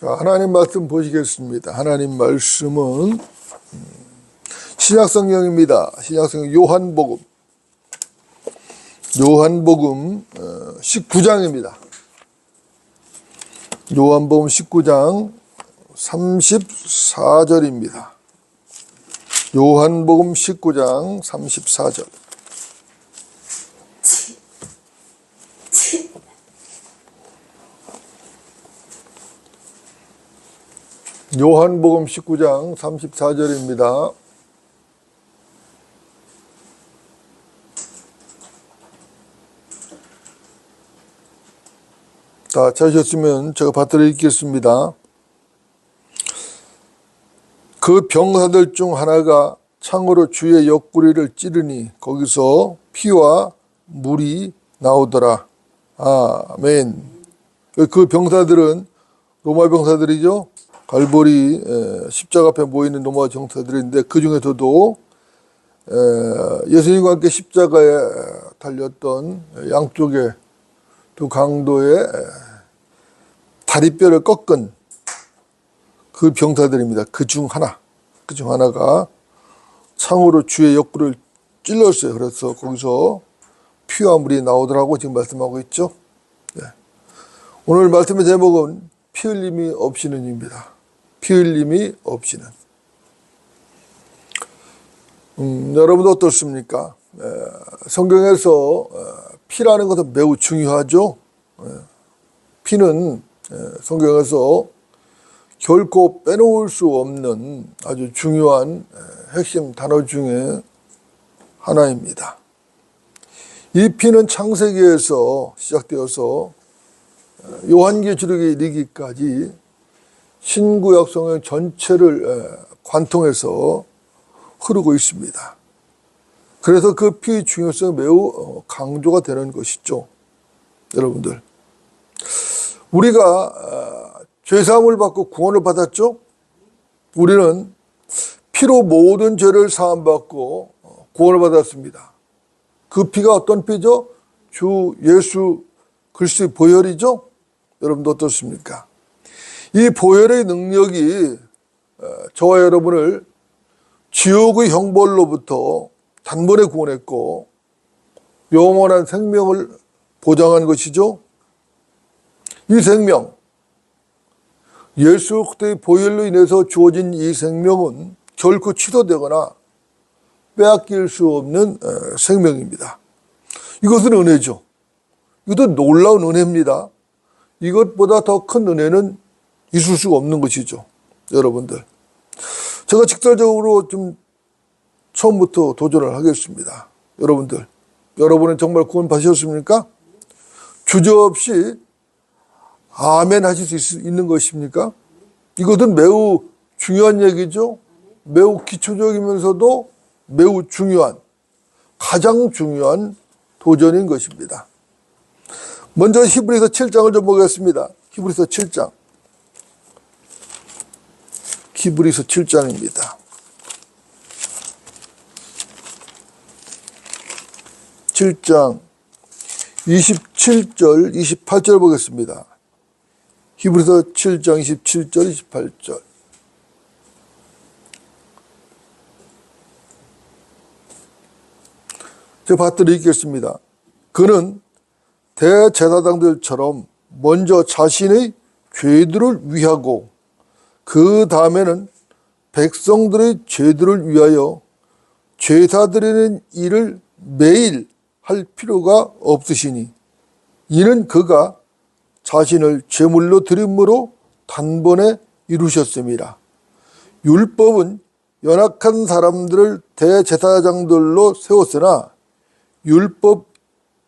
자, 하나님 말씀 보시겠습니다. 하나님 말씀은 신약성경입니다. 신약성경 요한복음 19장입니다. 요한복음 19장 34절입니다. 요한복음 19장 34절. 요한복음 19장 34절입니다. 다 찾으셨으면 제가 받들어 읽겠습니다. 그 병사들 중 하나가 창으로 주의 옆구리를 찌르니 거기서 피와 물이 나오더라. 아멘. 그 병사들은 로마 병사들이죠. 갈보리 십자가 앞에 모이는 로마 병사들인데 그 중에서도 예수님과 함께 십자가에 달렸던 양쪽에 두 강도의 다리뼈를 꺾은 그 병사들입니다. 그 중 하나가 창으로 주의 옆구리를 찔렀어요. 그래서 거기서 피와 물이 나오더라고 지금 말씀하고 있죠. 네. 오늘 말씀의 제목은 피 흘림이 없이는입니다. 피 흘림이 없이는. 여러분 어떻습니까? 성경에서 피라는 것은 매우 중요하죠. 피는 성경에서 결코 빼놓을 수 없는 아주 중요한 핵심 단어 중에 하나입니다. 이 피는 창세기에서 시작되어서 요한계시록에 이르기까지 신구약 성경 전체를 관통해서 흐르고 있습니다. 그래서 그 피의 중요성이 매우 강조가 되는 것이죠. 여러분들, 우리가 죄사함을 받고 구원을 받았죠. 우리는 피로 모든 죄를 사함받고 구원을 받았습니다. 그 피가 어떤 피죠? 주 예수 그리스도의 보혈이죠. 여러분도 어떻습니까? 이 보혈의 능력이 저와 여러분을 지옥의 형벌로부터 단번에 구원했고 영원한 생명을 보장한 것이죠. 이 생명, 예수 그리스도의 보혈로 인해서 주어진 이 생명은 결코 취소되거나 빼앗길 수 없는 생명입니다. 이것은 은혜죠. 이것도 놀라운 은혜입니다. 이것보다 더 큰 은혜는 있을 수가 없는 것이죠. 여러분들, 제가 직설적으로 좀 처음부터 도전을 하겠습니다. 여러분은 정말 구원 받으셨습니까? 주저없이 아멘 하실 수 있는 것입니까? 이것은 매우 중요한 얘기죠. 매우 기초적이면서도 매우 중요한, 가장 중요한 도전인 것입니다. 먼저 히브리서 7장을 좀 보겠습니다. 히브리서 7장. 히브리서 7장입니다. 7장 27절, 28절 보겠습니다. 히브리서 7장 27절, 28절. 제가 받들어 읽겠습니다. 그는 대제사장들처럼 먼저 자신의 죄들을 위하고 그 다음에는 백성들의 죄들을 위하여 제사 드리는 일을 매일 할 필요가 없으시니 이는 그가 자신을 제물로 드림으로 단번에 이루셨습니다. 율법은 연약한 사람들을 대제사장들로 세웠으나 율법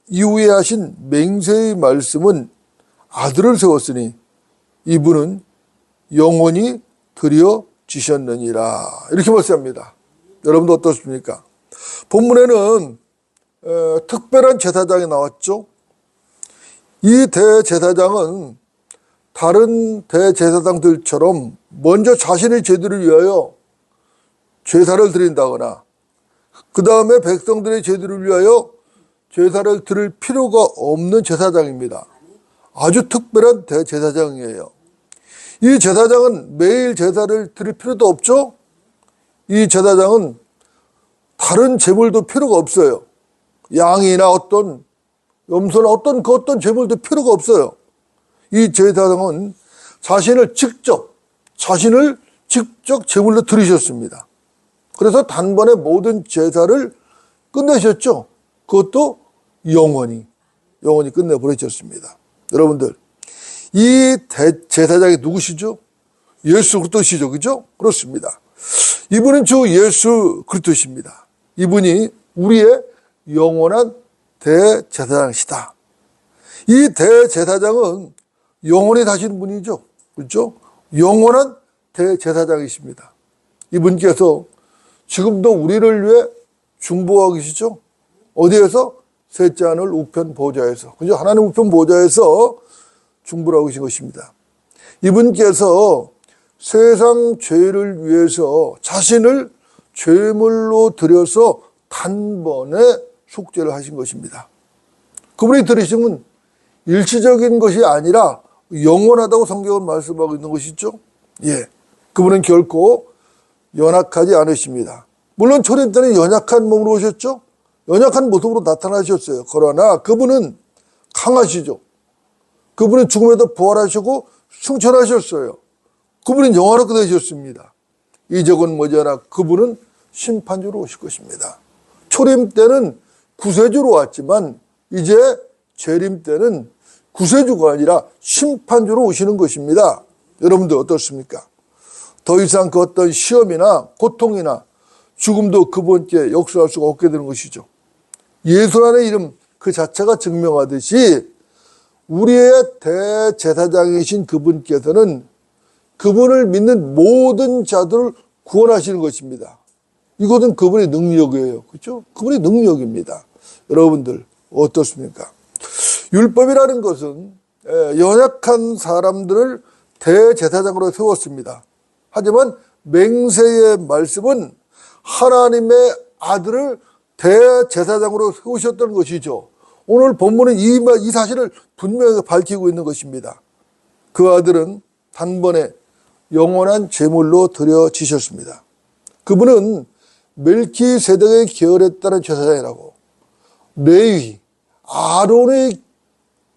이후에 하신 맹세의 말씀은 아들을 세웠으니 이분은 영원히 드려지셨느니라. 이렇게 말씀합니다. 여러분도 어떻습니까? 본문에는 특별한 제사장이 나왔죠. 이 대제사장은 다른 대제사장들처럼 먼저 자신의 죄들을 위하여 제사를 드린다거나 그 다음에 백성들의 죄들을 위하여 제사를 드릴 필요가 없는 제사장입니다. 아주 특별한 대제사장이에요. 이 제사장은 매일 제사를 드릴 필요도 없죠. 이 제사장은 다른 제물도 필요가 없어요. 양이나 어떤 염소나 어떤 제물도 필요가 없어요. 이 제사장은 자신을 직접 제물로 드리셨습니다. 그래서 단번에 모든 제사를 끝내셨죠. 그것도 영원히 끝내버리셨습니다. 여러분들, 이 제사장이 누구시죠? 예수 그리스도시죠. 그죠? 그렇습니다. 이분은 주 예수 그리스도십니다. 이분이 우리의 영원한 대제사장이시다. 이 대제사장은 영원히 사신 분이죠. 그렇죠? 영원한 대제사장이십니다. 이분께서 지금도 우리를 위해 중보하고 계시죠? 어디에서? 셋째 하늘 우편 보좌에서. 그죠? 하나님 우편 보좌에서 중보를 하고 계신 것입니다. 이분께서 세상 죄를 위해서 자신을 죄물로 드려서 단번에 속죄를 하신 것입니다. 그분이 들으시면 일시적인 것이 아니라 영원하다고 성경은 말씀하고 있는 것이죠. 예, 그분은 결코 연약하지 않으십니다. 물론 초림 때는 연약한 몸으로 오셨죠. 연약한 모습으로 나타나셨어요. 그러나 그분은 강하시죠. 그분은 죽음에도 부활하시고 승천하셨어요. 그분은 영원하게 되셨습니다. 이적은 머지않아 그분은 심판주로 오실 것입니다. 초림 때는 구세주로 왔지만 이제 재림 때는 구세주가 아니라 심판주로 오시는 것입니다. 여러분들 어떻습니까? 더 이상 그 어떤 시험이나 고통이나 죽음도 그분께 역수할 수가 없게 되는 것이죠. 예수라는 이름 그 자체가 증명하듯이 우리의 대제사장이신 그분께서는 그분을 믿는 모든 자들을 구원하시는 것입니다. 이것은 그분의 능력이에요. 그렇죠? 그분의 능력입니다. 여러분들 어떻습니까? 율법이라는 것은 연약한 사람들을 대제사장으로 세웠습니다. 하지만 맹세의 말씀은 하나님의 아들을 대제사장으로 세우셨던 것이죠. 오늘 본문은 이 사실을 분명히 밝히고 있는 것입니다. 그 아들은 단번에 영원한 제물로 드려지셨습니다. 그분은 멜키세덱의 계열에 따른 제사장이라고, 레위, 아론의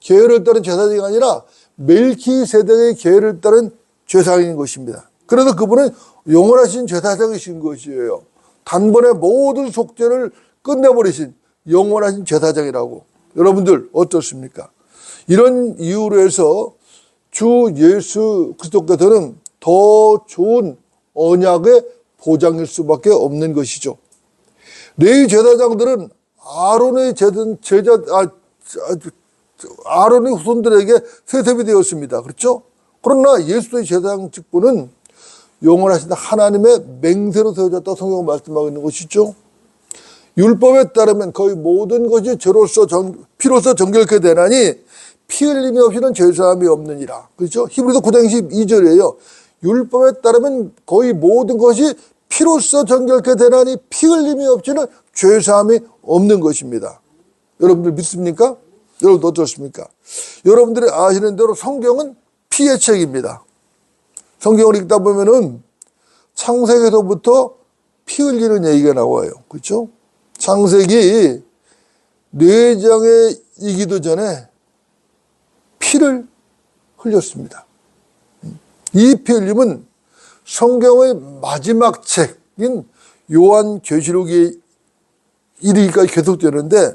계열에 따른 제사장이 아니라 멜키세덱의 계열에 따른 제사장인 것입니다. 그래서 그분은 영원하신 제사장이신 것이에요. 단번에 모든 속죄를 끝내버리신 영원하신 제사장이라고. 여러분들 어떻습니까? 이런 이유로 해서 주 예수 그리스도께서는 더 좋은 언약의 보장일 수밖에 없는 것이죠. 레위 제사장들은 아론의 후손들에게 세습이 되었습니다. 그렇죠? 그러나 예수의 제사장 직분은 영원하신 하나님의 맹세로 세워졌다고 성경은 말씀하고 있는 것이죠. 율법에 따르면 거의 모든 것이 피로써 정결케 되나니 피 흘림이 없이는 죄사함이 없느니라. 그렇죠? 히브리서 9장 12절이에요. 율법에 따르면 거의 모든 것이 피로써 정결케 되나니 피 흘림이 없이는 죄사함이 없는 것입니다. 여러분들 믿습니까? 여러분 어떻습니까? 여러분들이 아시는 대로 성경은 피의 책입니다. 성경을 읽다 보면은 창세기에서부터 피 흘리는 얘기가 나와요. 그렇죠? 창세기 4장에 이기도 전에 피를 흘렸습니다. 이 피 흘림은 성경의 마지막 책인 요한계시록이 이르기까지 계속되는데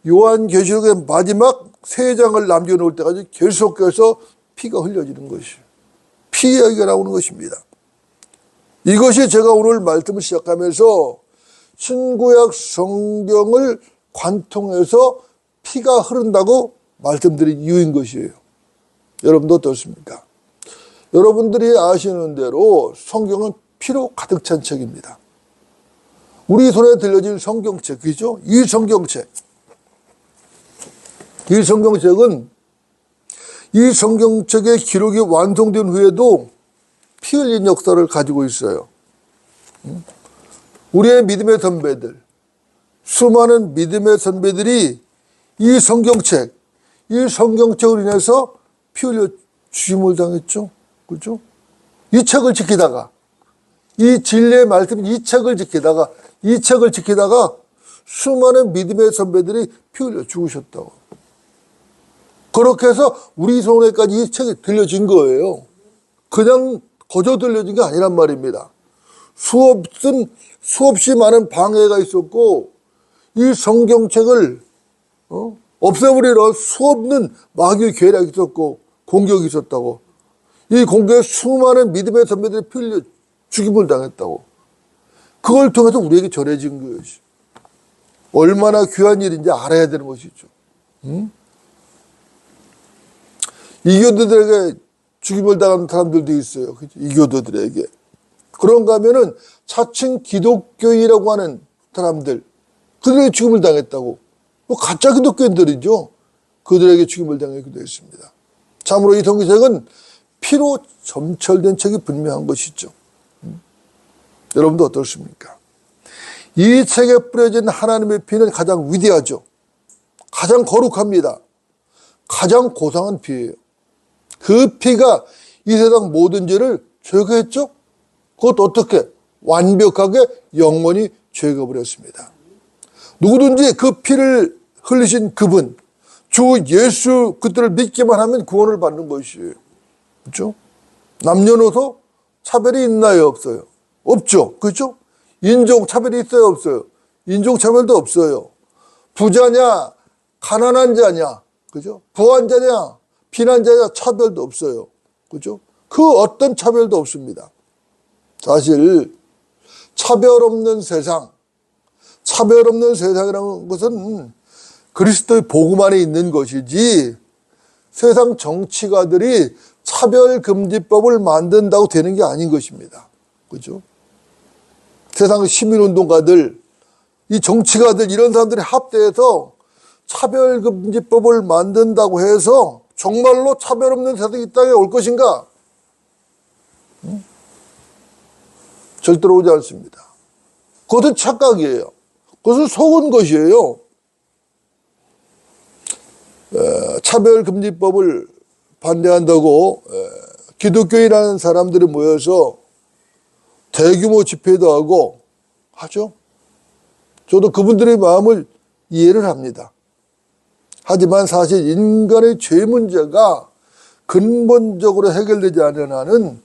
요한계시록의 마지막 3장을 남겨놓을 때까지 계속해서 피가 흘려지는 것이에요. 피 이야기가 나오는 것입니다. 이것이 제가 오늘 말씀을 시작하면서 신구약 성경을 관통해서 피가 흐른다고 말씀드린 이유인 것이에요. 여러분도 어떻습니까? 여러분들이 아시는 대로 성경은 피로 가득 찬 책입니다. 우리 손에 들려진 성경책, 그죠? 이 성경책은 이 성경책의 기록이 완성된 후에도 피 흘린 역사를 가지고 있어요. 우리의 믿음의 선배들, 수많은 믿음의 선배들이 이 성경책으로 인해서 피 흘려 죽임을 당했죠. 그렇죠? 이 책을 지키다가, 이 진리의 말씀, 이 책을 지키다가 수많은 믿음의 선배들이 피 흘려 죽으셨다고. 그렇게 해서 우리 손에까지 이 책이 들려진 거예요. 그냥 거저 들려진 게 아니란 말입니다. 수없이 많은 방해가 있었고, 이 성경책을 없애버리러 수없는 마귀의 계략이 있었고 공격이 있었다고. 이 공격에 수많은 믿음의 선배들이 피 흘려 죽임을 당했다고. 그걸 통해서 우리에게 전해진 것이 얼마나 귀한 일인지 알아야 되는 것이죠. 이교도들에게 죽임을 당한 사람들도 있어요. 그렇죠? 이교도들에게. 그런가 하면은 자칭 기독교인이라고 하는 사람들, 그들에게 죽임을 당했다고. 가짜 기독교인들이죠. 그들에게 죽임을 당하기도 했습니다. 참으로 이 성경책은 피로 점철된 책이 분명한 것이죠. 여러분도 어떻습니까? 이 책에 뿌려진 하나님의 피는 가장 위대하죠. 가장 거룩합니다. 가장 고상한 피예요. 그 피가 이 세상 모든 죄를 제거했죠. 그것도 어떻게? 완벽하게 영원히 제거해버렸습니다. 누구든지 그 피를 흘리신 그분, 주 예수 그들을 믿기만 하면 구원을 받는 것이에요. 그렇죠? 남녀노소 차별이 있나요? 없어요? 없죠. 그렇죠? 인종 차별이 있어요? 없어요? 인종 차별도 없어요. 부자냐, 가난한 자냐, 그죠? 부한자냐, 비난자냐 차별도 없어요. 그죠? 그 어떤 차별도 없습니다. 사실 차별 없는 세상이라는 것은 그리스도의 복음 안에 있는 것이지 세상 정치가들이 차별금지법을 만든다고 되는 게 아닌 것입니다. 그죠? 세상 시민운동가들, 이 정치가들 이런 사람들이 합대해서 차별금지법을 만든다고 해서 정말로 차별 없는 세상이 이 땅에 올 것인가? 절대로 오지 않습니다. 그것은 착각이에요. 그것은 속은 것이에요. 차별금지법을 반대한다고 기독교인이라는 사람들이 모여서 대규모 집회도 하고 하죠. 저도 그분들의 마음을 이해를 합니다. 하지만 사실 인간의 죄 문제가 근본적으로 해결되지 않는 한은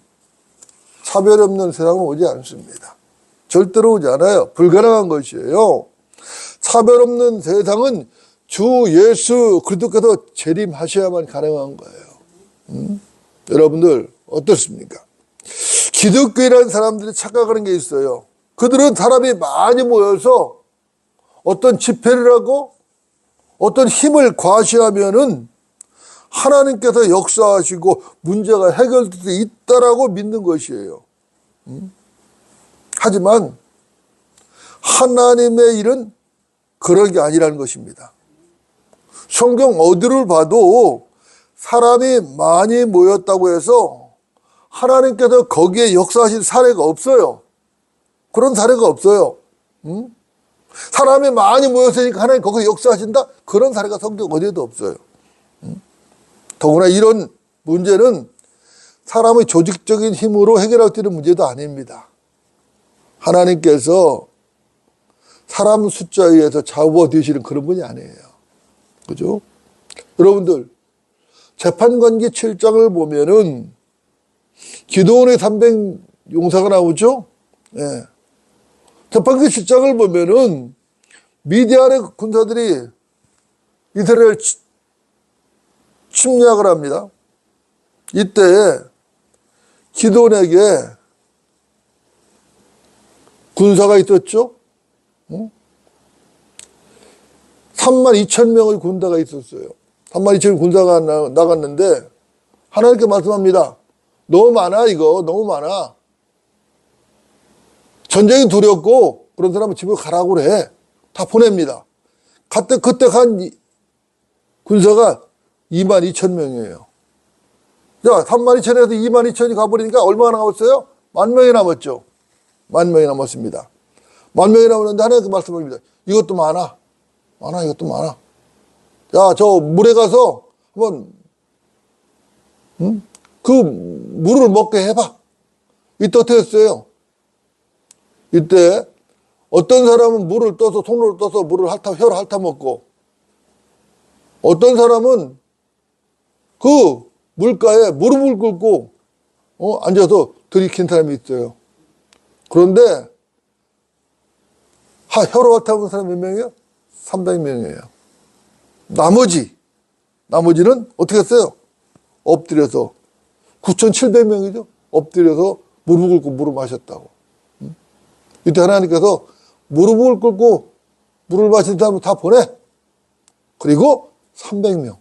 차별 없는 세상은 오지 않습니다. 절대로 오지 않아요. 불가능한 것이에요. 차별 없는 세상은 주 예수 그리스도께서 재림하셔야만 가능한 거예요. 여러분들 어떻습니까? 기독교인이라는 사람들이 착각하는 게 있어요. 그들은 사람이 많이 모여서 어떤 집회를 하고 어떤 힘을 과시하면은 하나님께서 역사하시고 문제가 해결될 수 있다라고 믿는 것이에요. 하지만 하나님의 일은 그런 게 아니라는 것입니다. 성경 어디를 봐도 사람이 많이 모였다고 해서 하나님께서 거기에 역사하신 사례가 없어요. 그런 사례가 없어요. 사람이 많이 모였으니까 하나님 거기에 역사하신다? 그런 사례가 성경 어디에도 없어요. 더구나 이런 문제는 사람의 조직적인 힘으로 해결할 수 있는 문제도 아닙니다. 하나님께서 사람 숫자에 의해서 잡아드시는 그런 분이 아니에요. 그죠? 여러분들, 재판관계 7장을 보면은 기도원의 300 용사가 나오죠? 예. 재판관계 7장을 보면은 미디안의 군사들이 이스라엘 침략을 합니다. 이때 기도원에게 군사가 있었죠? 32,000명의 군대가 있었어요. 32,000 군사가 나갔는데 하나님께 말씀합니다. 너무 많아 이거 너무 많아. 전쟁이 두렵고 그런 사람은 집에 가라고 그래. 다 보냅니다. 그때 간 군사가 22,000명이에요. 자, 32,000에서 22,000이 가버리니까 얼마나 남았어요? 10,000명이 남았죠. 10,000명이 남았습니다. 10,000명이 남았는데 하나님께 말씀합니다. 이것도 많아. 이것도 많아. 야, 저 물에 가서 한번 그 물을 먹게 해봐. 이때 어떻게 했어요? 이때 어떤 사람은 물을 떠서 손으로 떠서 물을 혀로 핥아먹고, 어떤 사람은 그 물가에 무릎을 꿇고 앉아서 들이킨 사람이 있어요. 그런데 혀로 핥아먹은 사람이 몇 명이에요? 300명이에요. 나머지는 어떻게 했어요? 엎드려서 9,700명이죠. 엎드려서 무릎을 꿇고 물을 마셨다고. 이때 하나님께서 무릎을 꿇고 물을 마신 사람을 다 보내. 그리고 300명을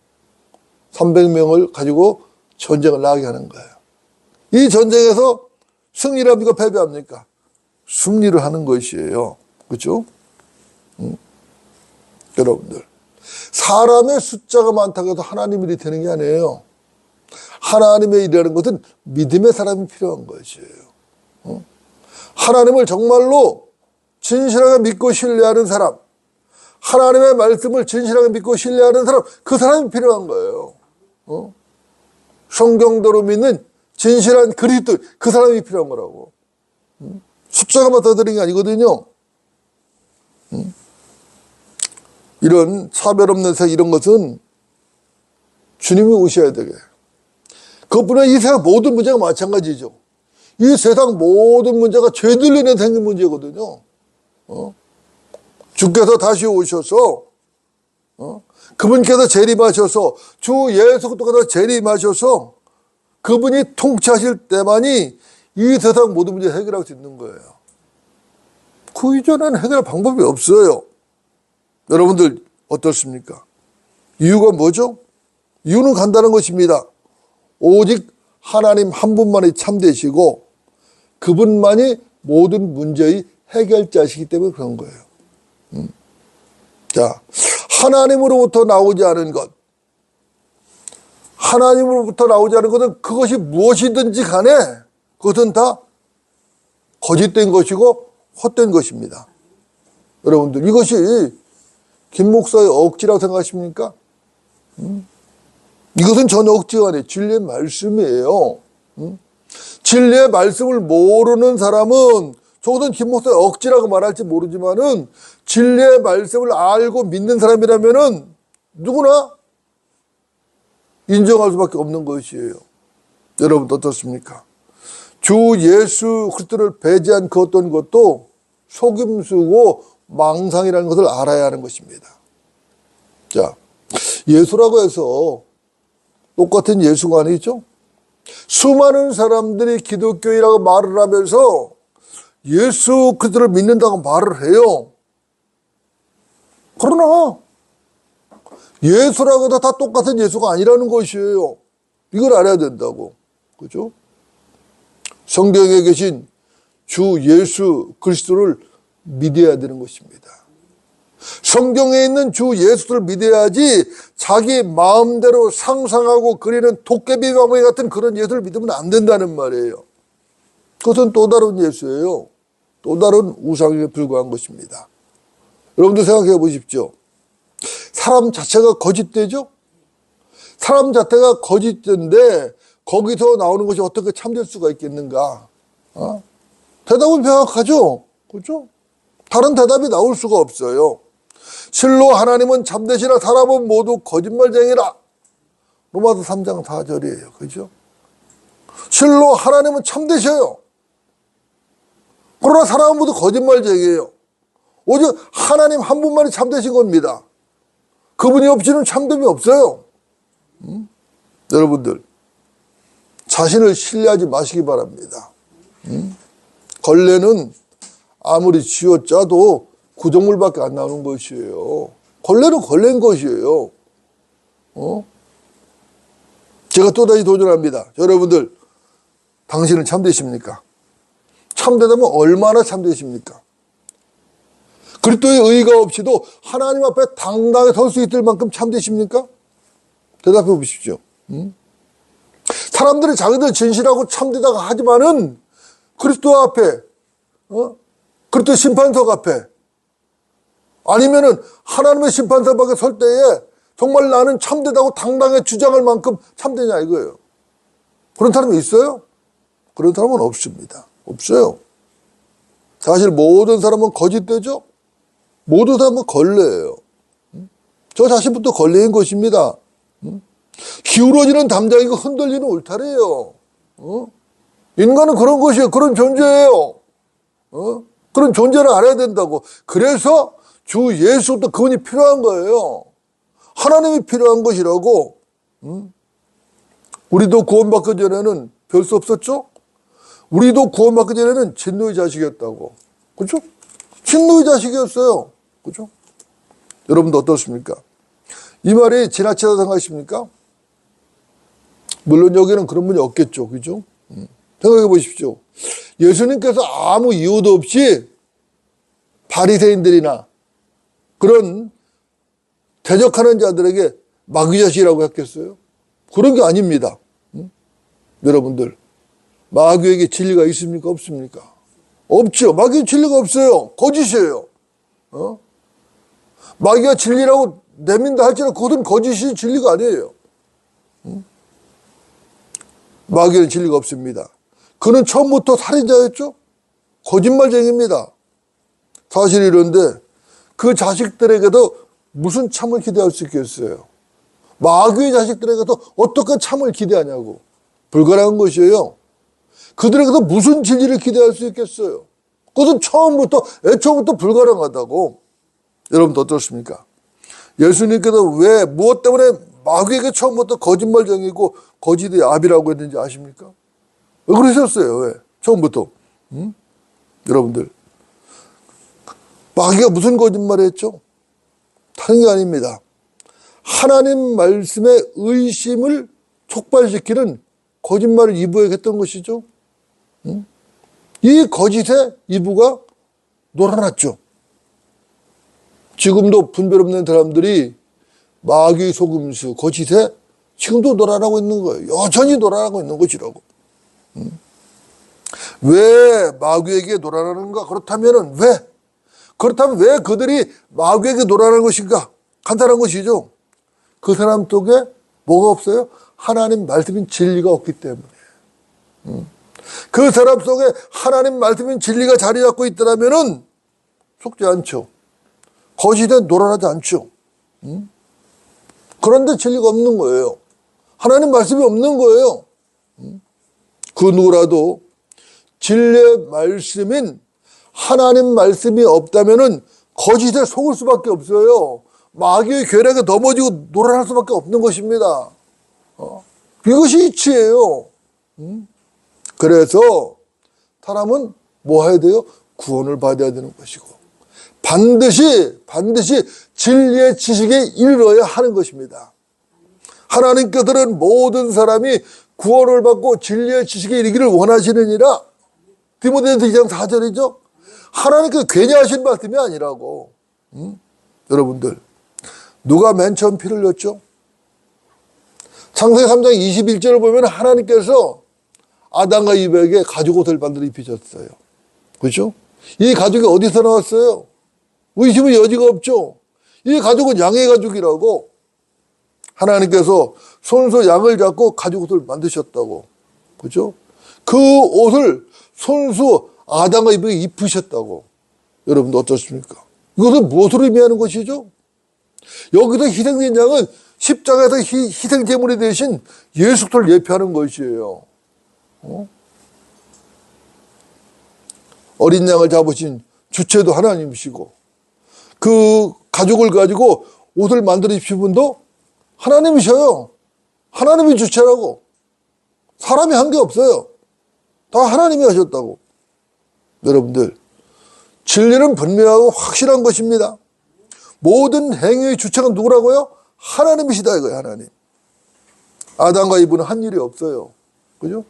가지고 전쟁을 나게 하는 거예요. 이 전쟁에서 승리합니까? 패배합니까? 승리를 하는 것이에요. 그렇죠? 여러분들, 사람의 숫자가 많다고 해서 하나님의 일이 되는 게 아니에요. 하나님의 일이라는 것은 믿음의 사람이 필요한 것이에요. 하나님을 정말로 진실하게 믿고 신뢰하는 사람, 하나님의 말씀을 진실하게 믿고 신뢰하는 사람, 그 사람이 필요한 거예요. 성경대로 믿는 진실한 그리스도, 그 사람이 필요한 거라고. 숫자가 맞다드리는 게 아니거든요. 이런 차별 없는 세상, 이런 것은 주님이 오셔야 되게. 그것뿐만 이 세상 모든 문제가 마찬가지죠. 이 세상 모든 문제가 죄들로 인해 생긴 문제거든요. 주께서 다시 오셔서 그분께서 재림하셔서 주 예수 그리스도께서 재림하셔서 그분이 통치하실 때만이 이 세상 모든 문제 해결할 수 있는 거예요. 그 이전에는 해결할 방법이 없어요. 여러분들 어떻습니까? 이유가 뭐죠? 이유는 간단한 것입니다. 오직 하나님 한 분만이 참되시고 그분만이 모든 문제의 해결자시기 때문에 그런 거예요. 자, 하나님으로부터 나오지 않은 것, 하나님으로부터 나오지 않은 것은 그것이 무엇이든지 간에 그것은 다 거짓된 것이고 헛된 것입니다. 여러분들, 이것이 김 목사의 억지라고 생각하십니까? 이것은 전혀 억지가 아니에요. 진리의 말씀이에요. 진리의 말씀을 모르는 사람은 적어도 김 목사의 억지라고 말할지 모르지만은 진리의 말씀을 알고 믿는 사람이라면은 누구나 인정할 수밖에 없는 것이에요. 여러분 어떻습니까? 주 예수 그리스도를 배제한 그 어떤 것도 속임수고 망상이라는 것을 알아야 하는 것입니다. 자, 예수라고 해서 똑같은 예수가 아니죠? 수많은 사람들이 기독교인이라고 말을 하면서 예수 그리스도를 믿는다고 말을 해요. 그러나 예수라고 해서 다 똑같은 예수가 아니라는 것이에요. 이걸 알아야 된다고. 그죠? 성경에 계신 주 예수 그리스도를 믿어야 되는 것입니다. 성경에 있는 주 예수를 믿어야지 자기 마음대로 상상하고 그리는 도깨비 바보이 같은 그런 예수를 믿으면 안 된다는 말이에요. 그것은 또 다른 예수예요. 또 다른 우상에 불과한 것입니다. 여러분들 생각해 보십시오. 사람 자체가 거짓되죠? 사람 자체가 거짓된데 거기서 나오는 것이 어떻게 참될 수가 있겠는가? 대답은 명확하죠? 그렇죠? 다른 대답이 나올 수가 없어요. 실로 하나님은 참되시나 사람은 모두 거짓말쟁이라. 로마서 3장 4절이에요. 그죠? 실로 하나님은 참되셔요. 그러나 사람은 모두 거짓말쟁이에요. 오직 하나님 한 분만이 참되신 겁니다. 그분이 없이는 참됨이 없어요. 여러분들 자신을 신뢰하지 마시기 바랍니다. 걸레는 아무리 쥐어짜도 구조물밖에 안 나오는 것이에요. 걸레는 걸레인 것이에요. 제가 또다시 도전합니다. 여러분들, 당신은 참되십니까? 참되다면 얼마나 참되십니까? 그리스도의 의가 없이도 하나님 앞에 당당히 설 수 있을 만큼 참되십니까? 대답해 보십시오. 사람들이 자기들 진실하고 참되다가 하지만은 그리스도 앞에, 그리스도 심판석 앞에, 아니면은 하나님의 심판석 앞에 설 때에 정말 나는 참되다고 당당히 주장할 만큼 참되냐 이거예요. 그런 사람이 있어요? 그런 사람은 없습니다. 없어요. 사실 모든 사람은 거짓되죠? 모든 사람은 걸레예요. 저 자신부터 걸레인 것입니다. 기울어지는 담장이고 흔들리는 울타리예요. 인간은 그런 것이에요. 그런 존재예요. 그런 존재를 알아야 된다고. 그래서 주 예수도 그분이 필요한 거예요. 하나님이 필요한 것이라고. 우리도 구원받기 전에는 별 수 없었죠? 우리도 구원받기 전에는 진노의 자식이었다고. 그렇죠? 진노의 자식이었어요. 그렇죠? 여러분도 어떻습니까? 이 말이 지나치다 생각하십니까? 물론 여기는 그런 분이 없겠죠. 그죠? 생각해 보십시오. 예수님께서 아무 이유도 없이 바리새인들이나 그런 대적하는 자들에게 마귀 자식이라고 했겠어요? 그런 게 아닙니다. 여러분들, 마귀에게 진리가 있습니까? 없습니까? 없죠. 마귀는 진리가 없어요. 거짓이에요. 마귀가 진리라고 내민다 할지라도 그것은 거짓이 진리가 아니에요. 마귀는 진리가 없습니다. 그는 처음부터 살인자였죠? 거짓말쟁이입니다. 사실이 이런데 그 자식들에게도 무슨 참을 기대할 수 있겠어요? 마귀의 자식들에게도 어떻게 참을 기대하냐고. 불가능한 것이에요. 그들에게도 무슨 진리를 기대할 수 있겠어요? 그것은 애초부터 불가능하다고. 여러분도 어떻습니까? 예수님께서 왜, 무엇 때문에 마귀에게 처음부터 거짓말쟁이고 거짓의 아비라고 했는지 아십니까? 왜 그러셨어요? 왜? 처음부터. 여러분들. 마귀가 무슨 거짓말을 했죠? 다른 게 아닙니다. 하나님 말씀의 의심을 촉발시키는 거짓말을 이브에게 했던 것이죠. 이 거짓의 이브가 놀아났죠. 지금도 분별 없는 사람들이 마귀 속임수, 거짓에 지금도 놀아나고 있는 거예요. 여전히 놀아나고 있는 것이라고. 왜 마귀에게 놀아나는가? 그렇다면 왜 그들이 마귀에게 놀아나는 것인가? 간단한 것이죠. 그 사람 속에 뭐가 없어요? 하나님 말씀인 진리가 없기 때문에. 그 사람 속에 하나님 말씀인 진리가 자리 잡고 있더라면은 속지 않죠. 거짓에 놀아나지 않죠. 그런데 진리가 없는 거예요. 하나님 말씀이 없는 거예요. 그 누구라도 진리의 말씀인 하나님 말씀이 없다면은 거짓에 속을 수밖에 없어요. 마귀의 괴력에 넘어지고 놀아날 수밖에 없는 것입니다. 이것이 이치예요. 그래서 사람은 뭐 해야 돼요? 구원을 받아야 되는 것이고 반드시 진리의 지식에 이르러야 하는 것입니다. 하나님께서는 모든 사람이 구원을 받고 진리의 지식에 이르기를 원하시느니라. 디모데전서 2장 4절이죠. 하나님께서 괜히 하신 말씀이 아니라고. 여러분들, 누가 맨 처음 피를 흘렸죠? 창세기 3장 21절을 보면 하나님께서 아담과 이브에게 가죽 옷을 만들어 입히셨어요. 그렇죠? 이 가죽이 어디서 나왔어요? 의심의 여지가 없죠. 이 가죽은 양의 가죽이라고. 하나님께서 손수 양을 잡고 가죽 옷을 만드셨다고. 그렇죠? 그 옷을 손수 아담과 이브에게 입히셨다고. 여러분도 어떻습니까? 이것은 무엇으로 의미하는 것이죠? 여기서 희생된 양은 십자가에서 희생제물이 되신 예수 그리스도를 예표하는 것이에요. 어린 양을 잡으신 주체도 하나님이시고 그 가죽을 가지고 옷을 만들어 입힌 분도 하나님이셔요. 하나님이 주체라고. 사람이 한 게 없어요. 다 하나님이 하셨다고. 여러분들, 진리는 분명하고 확실한 것입니다. 모든 행위의 주체가 누구라고요? 하나님이시다 이거예요. 하나님. 아담과 이브는 한 일이 없어요. 그죠?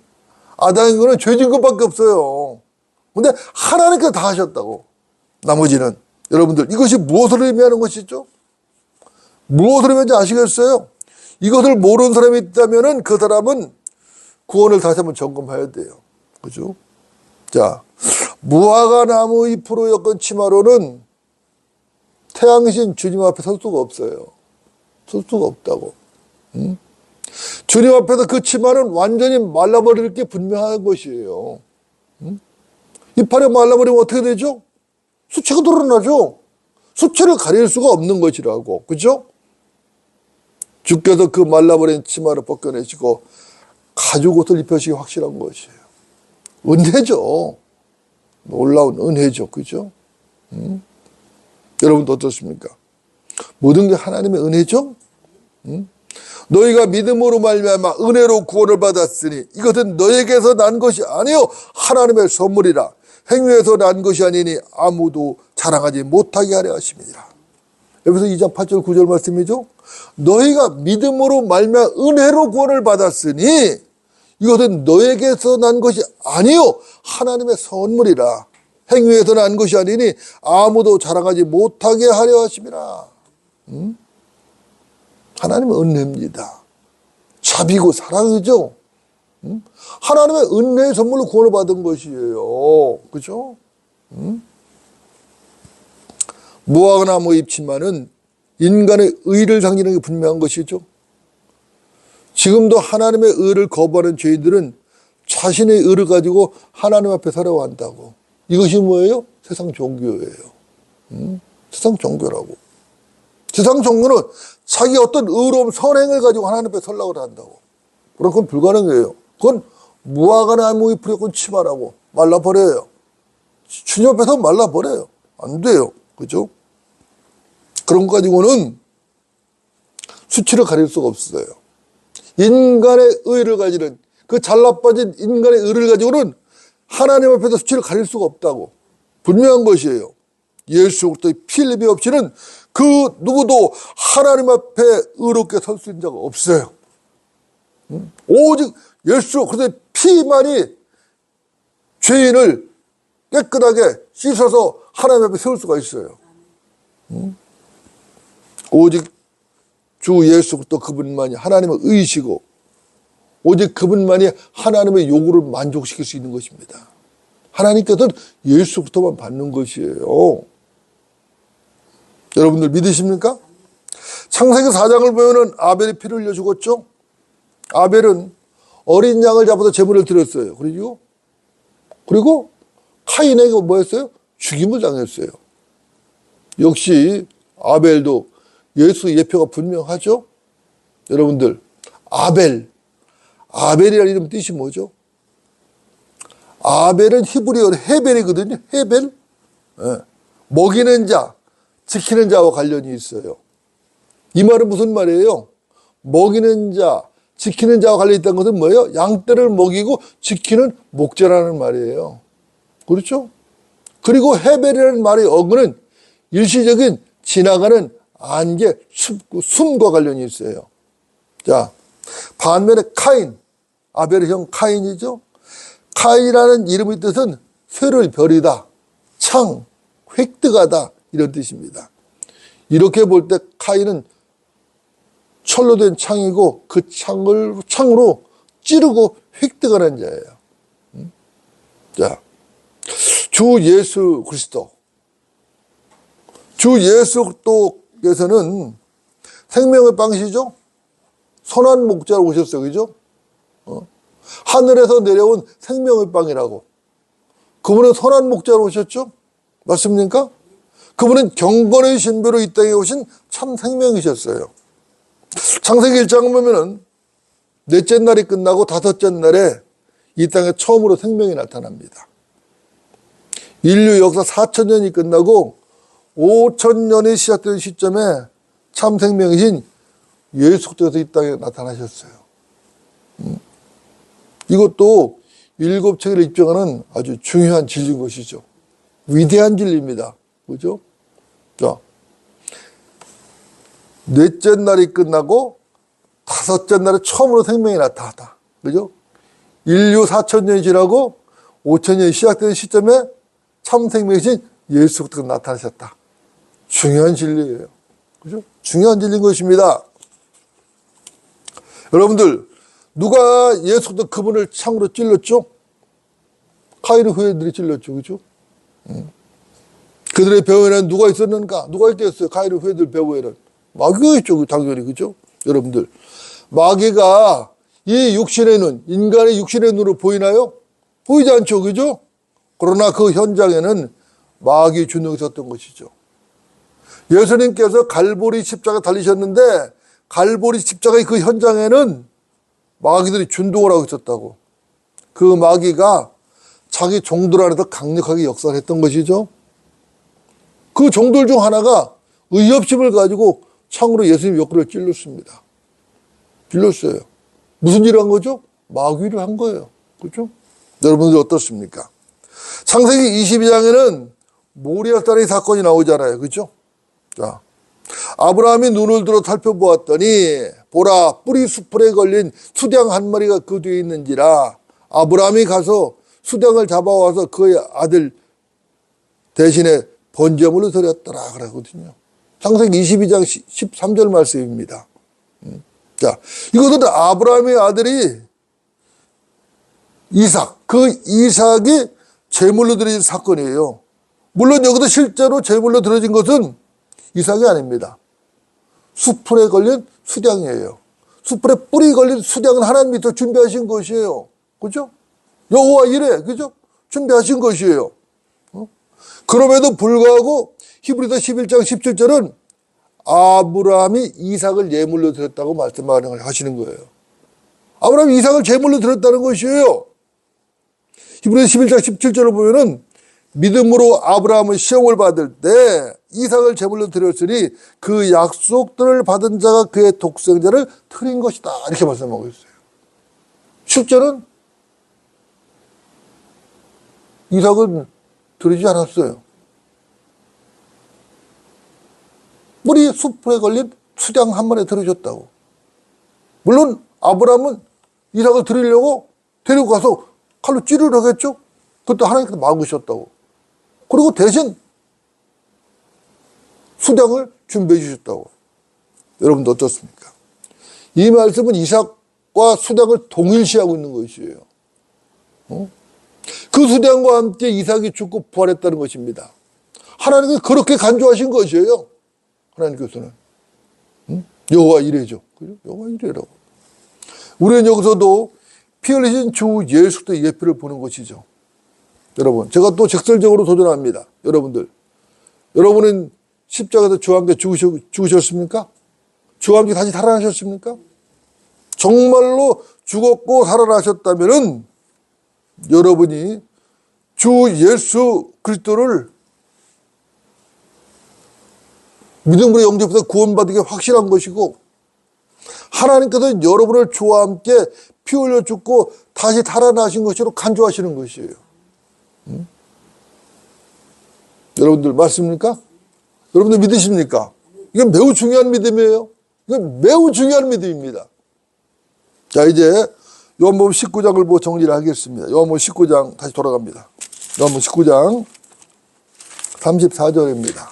아담과 죄 진 것밖에 없어요. 근데 하나님께서 다 하셨다고. 나머지는. 여러분들, 이것이 무엇을 의미하는 것이죠? 무엇을 의미하는지 아시겠어요? 이것을 모르는 사람이 있다면 그 사람은 구원을 다시 한번 점검해야 돼요. 그죠? 자, 무화과 나무 잎으로 엮은 치마로는 태양신 주님 앞에 설 수가 없어요. 설 수가 없다고. 주님 앞에서 그 치마는 완전히 말라버릴 게 분명한 것이에요. 이파리 말라버리면 어떻게 되죠? 수치가 드러나죠. 수치를 가릴 수가 없는 것이라고. 그죠? 주께서 그 말라버린 치마를 벗겨내시고 가죽 옷을 입혀시기 확실한 것이에요. 은혜죠. 놀라운 은혜죠. 그죠? 여러분도 어떻습니까? 모든 게 하나님의 은혜죠? 너희가 믿음으로 말미암아 은혜로 구원을 받았으니 이것은 너에게서 난 것이 아니요 하나님의 선물이라. 행위에서 난 것이 아니니 아무도 자랑하지 못하게 하려 하심이니라. 여기서 2장 8절 9절 말씀이죠. 너희가 믿음으로 말미암아 은혜로 구원을 받았으니 이것은 너에게서 난 것이 아니요 하나님의 선물이라. 행위에서 난 것이 아니니 아무도 자랑하지 못하게 하려 하심이라. 하나님의 은혜입니다. 자비고 사랑이죠. 하나님의 은혜의 선물로 구원을 받은 것이에요. 그죠? 무화과나무 잎치마는 인간의 의를 상징하는 게 분명한 것이죠. 지금도 하나님의 의를 거부하는 죄인들은 자신의 의를 가지고 하나님 앞에 서려고 한다고. 이것이 뭐예요? 세상 종교예요. 세상 종교라고. 세상 종교는 자기 어떤 의로움, 선행을 가지고 하나님 앞에 서려고 한다고. 그럼 그건 불가능해요. 그건 무화과나무 잎을 건 치마라고 말라버려요. 주님 앞에서 말라버려요. 안 돼요. 그죠? 그런 거 가지고는 수치를 가릴 수가 없어요. 인간의 의를 가지는 그 잘나빠진 인간의 의를 가지고는 하나님 앞에서 수치를 가릴 수가 없다고. 분명한 것이에요. 예수 그리스도의 피 흘림이 없이는 그 누구도 하나님 앞에 의롭게 설 수 있는 자가 없어요. 오직 예수 그리스도의 피만이 죄인을 깨끗하게 씻어서 하나님 앞에 세울 수가 있어요. 오직 주 예수 그리스도 그분만이 하나님의 의이시고 오직 그분만이 하나님의 요구를 만족시킬 수 있는 것입니다. 하나님께서는 예수 그리스도만 받는 것이에요. 여러분들 믿으십니까? 창세기 4장을 보면은 아벨이 피를 흘려 죽었죠. 아벨은 어린 양을 잡아서 제물을 드렸어요. 그리고 카인에게 뭐였어요? 죽임을 당했어요. 역시 아벨도 예수 예표가 분명하죠. 여러분들 아벨이라는 이름 뜻이 뭐죠? 아벨은 히브리어로 헤벨이거든요. 헤벨. 네. 먹이는 자, 지키는 자와 관련이 있어요. 이 말은 무슨 말이에요? 먹이는 자, 지키는 자와 관련이 있다는 것은 뭐예요? 양떼를 먹이고 지키는 목자라는 말이에요. 그렇죠? 그리고 헤벨이라는 말의 어근은 일시적인 지나가는 안개, 숨과 관련이 있어요. 자, 반면에 카인, 아벨의 형 카인이죠. 카인이라는 이름의 뜻은 쇠를 벼리다, 창, 획득하다 이런 뜻입니다. 이렇게 볼 때 카인은 철로 된 창이고 그 창으로 찌르고 획득하는 자예요. 자, 주 예수 그리스도께서는 생명의 빵이시죠? 선한 목자로 오셨어요. 그죠? 하늘에서 내려온 생명의 빵이라고. 그분은 선한 목자로 오셨죠? 맞습니까? 그분은 경건의 신비로 이 땅에 오신 참 생명이셨어요. 창세기 1장을 보면은 넷째 날이 끝나고 다섯째 날에 이 땅에 처음으로 생명이 나타납니다. 인류 역사 4,000년이 끝나고 5,000년이 시작되는 시점에 참 생명이신 예수 그리스도께서 이 땅에 나타나셨어요. 이것도 7체계를 입증하는 아주 중요한 진리인 것이죠. 위대한 진리입니다. 그죠? 자, 넷째 날이 끝나고 다섯째 날에 처음으로 생명이 나타났다. 그죠? 인류 4,000년이 지나고 5,000년이 시작되는 시점에 참 생명이신 예수 그리스도가 나타나셨다. 중요한 진리예요. 그죠? 중요한 진리인 것입니다. 여러분들, 누가 예수 그리스도 그분을 창으로 찔렀죠? 카인의 후예들이 찔렀죠. 그죠? 그들의 배후에는 누가 있었는가? 누가 있겠어요? 카인의 후예들 배후에는. 마귀가 있죠. 당연히. 그죠? 여러분들. 마귀가 이 육신의 눈, 인간의 육신의 눈으로 보이나요? 보이지 않죠. 그죠? 그러나 그 현장에는 마귀 준동이 있었던 것이죠. 예수님께서 갈보리 십자가 달리셨는데 갈보리 십자가의 그 현장에는 마귀들이 준동을 하고 있었다고. 그 마귀가 자기 종들 안에서 강력하게 역사를 했던 것이죠. 그 종들 중 하나가 의협심을 가지고 창으로 예수님 옆구리를 찔렀습니다. 찔렀어요. 무슨 일을 한 거죠? 마귀를 한 거예요. 그렇죠? 여러분들 어떻습니까? 창세기 22장에는 모리아산의 사건이 나오잖아요. 그렇죠? 자, 아브라함이 눈을 들어 살펴보았더니 보라, 뿌리 수풀에 걸린 수양 한 마리가 그 뒤에 있는지라. 아브라함이 가서 수양을 잡아와서 그의 아들 대신에 번제물로 드렸더라 그러거든요. 창세기 22장 13절 말씀입니다. 자, 이것은 아브라함의 아들이 이삭, 그 이삭이 제물로 드려진 사건이에요. 물론 여기서 실제로 제물로 드려진 것은 이삭이 아닙니다. 수풀에 걸린 수양이에요. 수풀에 뿌리 걸린 수양은 하나님이 더 준비하신 것이에요. 그죠? 여호와 이래, 그죠? 준비하신 것이에요. 그럼에도 불구하고 히브리서 11장 17절은 아브라함이 이삭을 예물로 드렸다고 말씀하시는 거예요. 아브라함이 이삭을 제물로 드렸다는 것이에요. 히브리서 11장 17절을 보면은 믿음으로 아브라함은 시험을 받을 때 이삭을 제물로 드렸으니 그 약속들을 받은 자가 그의 독생자를 드린 것이다. 이렇게 말씀하고 있어요. 실제는 이삭은 드리지 않았어요. 뿌리 수풀에 걸린 수양 한 마리 드려줬다고. 물론 아브라함은 이삭을 드리려고 데리고 가서 칼로 찌르려고 했죠. 그때 하나님께서 막으셨다고. 그리고 대신 수양을 준비해 주셨다고. 여러분도 어떻습니까? 이 말씀은 이삭과 수양을 동일시하고 있는 것이에요. 그 수양과 함께 이삭이 죽고 부활했다는 것입니다. 하나님께서 그렇게 간주하신 것이에요. 하나님께서는. 여호와 이레죠. 여호와 이레라고. 우리는 여기서도 피 흘리신 주 예수 그리스도의 예표를 보는 것이죠. 여러분, 제가 또 직설적으로 도전합니다. 여러분은 십자가에서 주와 함께 죽으셨습니까? 주와 함께 다시 살아나셨습니까? 정말로 죽었고 살아나셨다면은 여러분이 주 예수 그리스도를 믿음으로 영접해서 구원받게 확실한 것이고, 하나님께서 여러분을 주와 함께 피 흘려 죽고 다시 살아나신 것으로 간주하시는 것이에요. 여러분들 맞습니까? 여러분들 믿으십니까? 이건 매우 중요한 믿음이에요. 이건 매우 중요한 믿음입니다. 자, 이제 요한복음 19장을 보고 정리를 하겠습니다. 요한복음 19장 다시 돌아갑니다. 요한복음 19장 34절입니다.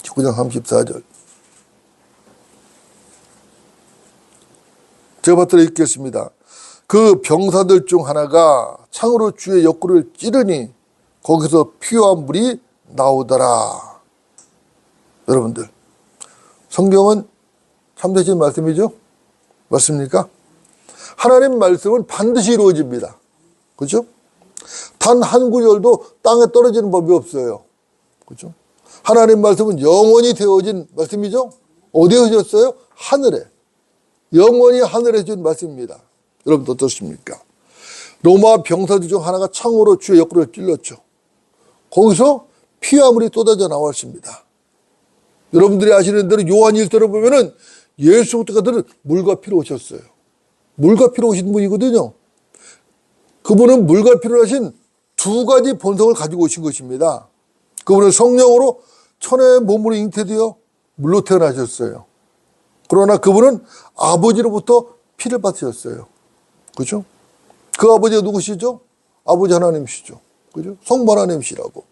19장 34절. 제가 받들어 읽겠습니다. 그 병사들 중 하나가 창으로 주의 옆구리를 찌르니 거기서 피와 물이 나오더라. 여러분들, 성경은 참되신 말씀이죠? 맞습니까? 하나님 말씀은 반드시 이루어집니다. 그렇죠? 단 한 구절도 땅에 떨어지는 법이 없어요. 그렇죠? 하나님 말씀은 영원히 되어진 말씀이죠? 어디에 오셨어요? 하늘에. 영원히 하늘에 준 말씀입니다. 여러분 어떻습니까? 로마 병사들 중 하나가 창으로 주의 옆구리를 찔렀죠. 거기서 피와 물이 쏟아져 나왔습니다. 여러분들이 아시는 대로 요한 1서를 보면은 예수 그리스도가 물과 피로 오셨어요. 물과 피로 오신 분이거든요. 그분은 물과 피로 하신 두 가지 본성을 가지고 오신 것입니다. 그분은 성령으로 천의 몸으로 잉태되어 물로 태어나셨어요. 그러나 그분은 아버지로부터 피를 받으셨어요. 그죠? 그 아버지가 누구시죠? 아버지 하나님이시죠. 그죠? 성부 하나님이시라고.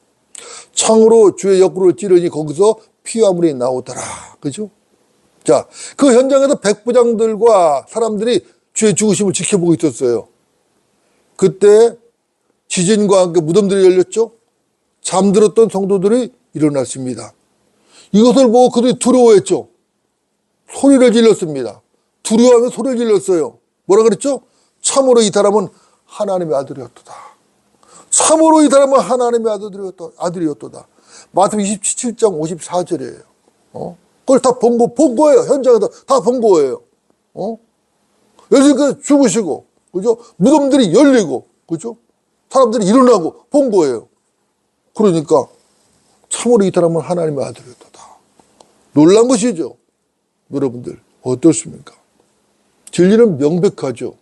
창으로 주의 옆구리를 찌르니 거기서 피와 물이 나오더라. 그죠? 자, 그 현장에서 백부장들과 사람들이 주의 죽으심을 지켜보고 있었어요. 그때 지진과 함께 무덤들이 열렸죠. 잠들었던 성도들이 일어났습니다. 이것을 보고 그들이 두려워했죠. 소리를 질렀습니다. 두려워하며 소리를 질렀어요. 뭐라 그랬죠? 참으로 이 사람은 하나님의 아들이었도다. 참으로 이 사람은 하나님의 아들이었도다. 마태복음 27장 54절이에요. 그걸 다 본 거예요. 현장에서 다 본 거예요. 예수님께서 죽으시고, 그죠? 무덤들이 열리고, 그죠? 사람들이 일어나고 본 거예요. 그러니까 참으로 이 사람은 하나님의 아들이었다. 놀란 것이죠. 여러분들 어떻습니까? 진리는 명백하죠.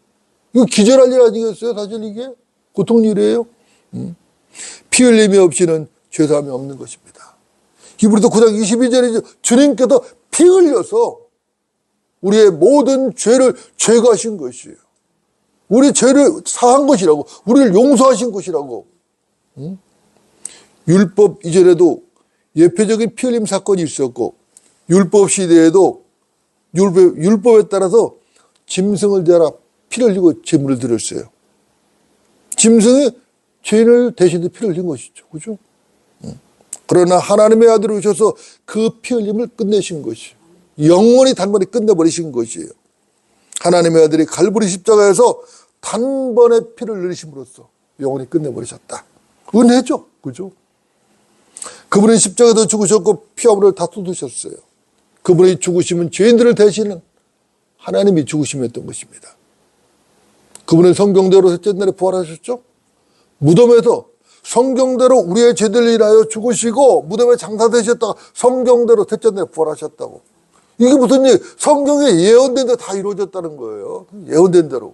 이거 기절할 일 아니겠어요? 사실 이게 고통 일이에요. 피 흘림이 없이는 죄사함이 없는 것입니다. 히브리서 9장 22절에 주님께서 피 흘려서 우리의 모든 죄를 제거하신 것이에요. 우리 죄를 사한 것이라고, 우리를 용서하신 것이라고. 율법 이전에도 예표적인 피 흘림 사건이 있었고, 율법 시대에도 율법에 따라서 짐승을 대하라 피를 흘리고 제물을 드렸어요. 짐승이 죄인을 대신해 피를 흘린 것이죠. 그죠? 그러나 하나님의 아들을 오셔서 그 피 흘림을 끝내신 것이에요. 영원히 단번에 끝내버리신 것이에요. 하나님의 아들이 갈보리 십자가에서 단번에 피를 흘리심으로써 영원히 끝내버리셨다. 은혜죠. 그죠? 그분은 십자가에서 죽으셨고 피와 다 쏟으셨어요. 그분의 죽으심은 죄인들을 대신하는 하나님이 죽으심이었던 것입니다. 그분은 성경대로 셋째 날에 부활하셨죠. 무덤에서 성경대로 우리의 죄들을 인하여 죽으시고 무덤에 장사되셨다가 성경대로 셋째 날에 부활하셨다고. 이게 무슨 일? 성경에 예언된 대로 다 이루어졌다는 거예요. 예언된 대로.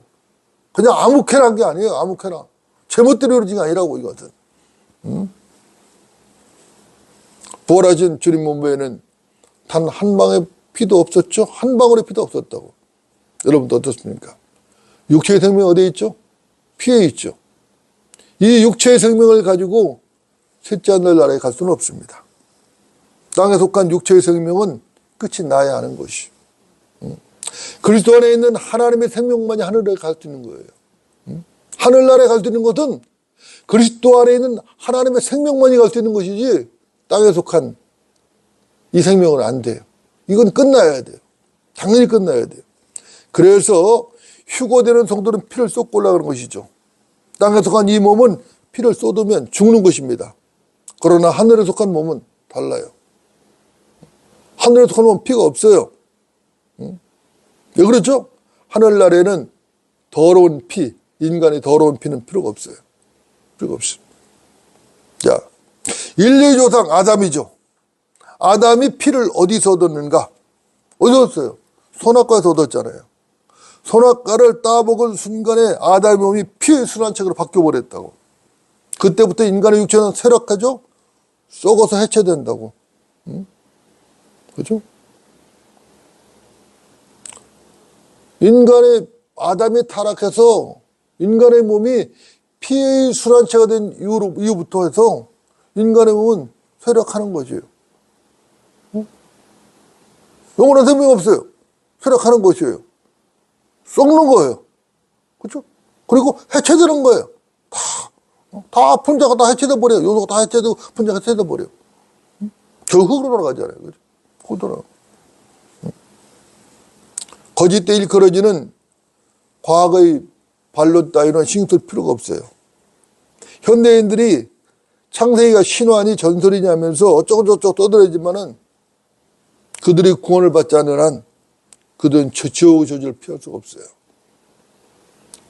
그냥 아무렇게나 한 게 아니에요. 아무렇게나. 제멋대로 이루어진 게 아니라고 이것은. 부활하신 주님 몸에는 단 한 방의 피도 없었죠. 한 방울의 피도 없었다고. 여러분도 어떻습니까? 육체의 생명이 어디에 있죠? 피에 있죠. 이 육체의 생명을 가지고 셋째 하늘 나라에 갈 수는 없습니다. 땅에 속한 육체의 생명은 끝이 나야 하는 것이. 그리스도 안에 있는 하나님의 생명만이 하늘에 갈 수 있는 거예요. 하늘나라에 갈 수 있는 것은 그리스도 안에 있는 하나님의 생명만이 갈 수 있는 것이지 땅에 속한 이 생명은 안 돼요. 이건 끝나야 돼요. 당연히 끝나야 돼요. 그래서 휴거되는 성도는 피를 쏟고 올라가는 것이죠. 땅에 속한 이 몸은 피를 쏟으면 죽는 것입니다. 그러나 하늘에 속한 몸은 달라요. 하늘에 속한 몸은 피가 없어요. 왜 그렇죠? 하늘나라에는 더러운 피, 인간의 더러운 피는 필요가 없어요. 필요가 없어요. 자, 인류의 조상 아담이죠. 아담이 피를 어디서 얻었는가? 어디서 얻었어요? 선악과에서 얻었잖아요. 선악과를 따먹은 순간에 아담의 몸이 피의 순환책으로 바뀌어버렸다고. 그때부터 인간의 육체는 쇠락하죠? 썩어서 해체된다고. 그죠? 아담이 타락해서 인간의 몸이 피의 순환체가 된 이후부터 해서 인간의 몸은 쇠락하는 거지요. 영원한 생명이 없어요. 쇠락하는 것이에요. 썩는 거예요. 그렇죠? 그리고 해체되는 거예요. 다 분자가 다 해체돼 버려요. 요소가 다 해체되고 분자가 해체돼 버려요. 저 흙으로 돌아가잖아요. 그죠? 흙으로 돌아가. 거짓되이 일컬어지는 과거의 반론 따위는 신경 쓸 필요가 없어요. 현대인들이 창세기가 신화니 전설이냐 하면서 어쩌고저쩌고 떠들어지만은 그들이 구원을 받지 않는 한 그들은 지옥의 저주를 피할 수가 없어요.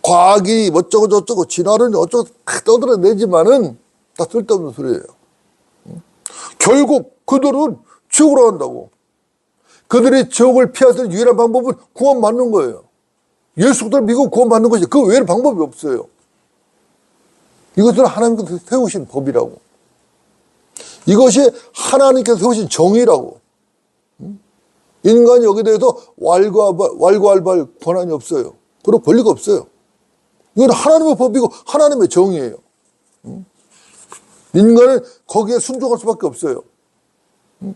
과학이 어쩌고저쩌고 진화론이 어쩌고 떠들어내지만은 다 쓸데없는 소리예요. 결국 그들은 지옥으로 간다고. 그들이 지옥을 피할 수 있는 유일한 방법은 구원받는 거예요. 예수를 믿고 구원받는 것이 그 외에는 방법이 없어요. 이것은 하나님께서 세우신 법이라고. 이것이 하나님께서 세우신 정의라고. 인간이 여기에 대해서 왈가왈부할 권한이 없어요. 그리고 권리가 없어요. 이건 하나님의 법이고 하나님의 정의예요. 인간은 거기에 순종할 수밖에 없어요.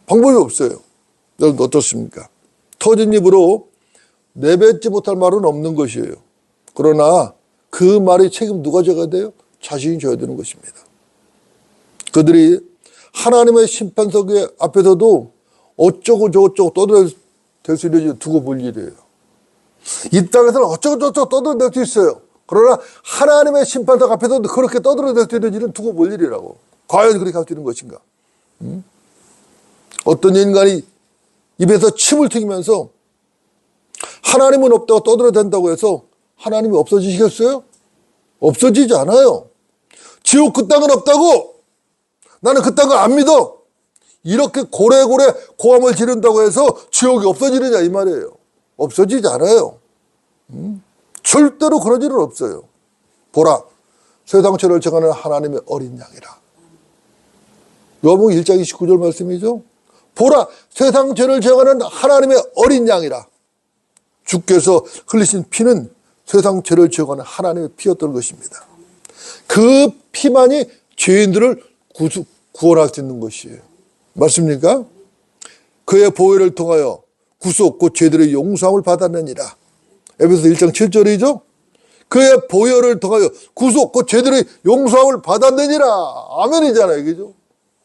방법이 없어요. 여러분 어떻습니까? 터진 입으로 내뱉지 못할 말은 없는 것이에요. 그러나 그 말의 책임 누가 져야 돼요? 자신이 져야 되는 것입니다. 그들이 하나님의 심판석 앞에서도 어쩌고 저쩌고 되스려지 두고 볼 일이에요. 이 땅에서는 어쩌고저쩌고 떠들어댈 수 있어요. 그러나 하나님의 심판석 앞에서 그렇게 떠들어댈 수 있는 일은 두고 볼 일이라고. 과연 그렇게 할 수 있는 것인가? 어떤 인간이 입에서 침을 튀기면서 하나님은 없다고 떠들어댄다고 해서 하나님이 없어지시겠어요? 없어지지 않아요. 지옥 그 땅은 없다고, 나는 그 땅을 안 믿어, 이렇게 고래고래 고함을 지른다고 해서 지옥이 없어지느냐 이 말이에요. 없어지지 않아요. 절대로 그런 일은 없어요. 보라, 세상 죄를 정하는 하나님의 어린 양이라. 요한복음 1장 29절 말씀이죠. 보라, 세상 죄를 정하는 하나님의 어린 양이라. 주께서 흘리신 피는 세상 죄를 정하는 하나님의 피였던 것입니다. 그 피만이 죄인들을 구원할 수 있는 것이에요. 맞습니까? 그의 보혈을 통하여 구속 곧 죄들의 용서함을 받았느니라. 에베소 1장 7절이죠. 그의 보혈을 통하여 구속 곧 죄들의 용서함을 받았느니라. 아멘이잖아요. 그죠?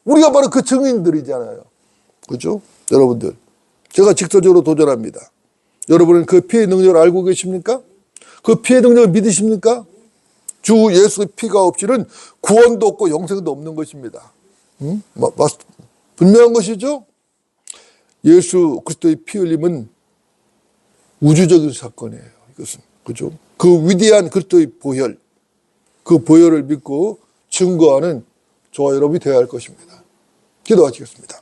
우리가 바로 그 증인들이잖아요. 그죠? 여러분들, 제가 직설적으로 도전합니다. 여러분은 그 피의 능력을 알고 계십니까? 그 피의 능력을 믿으십니까? 주 예수의 피가 없이는 구원도 없고 영생도 없는 것입니다. 분명한 것이죠? 예수 그리스도의 피 흘림은 우주적인 사건이에요. 이것은. 그죠? 그 위대한 그리스도의 보혈, 그 보혈을 믿고 증거하는 저와 여러분이 되어야 할 것입니다. 기도하시겠습니다.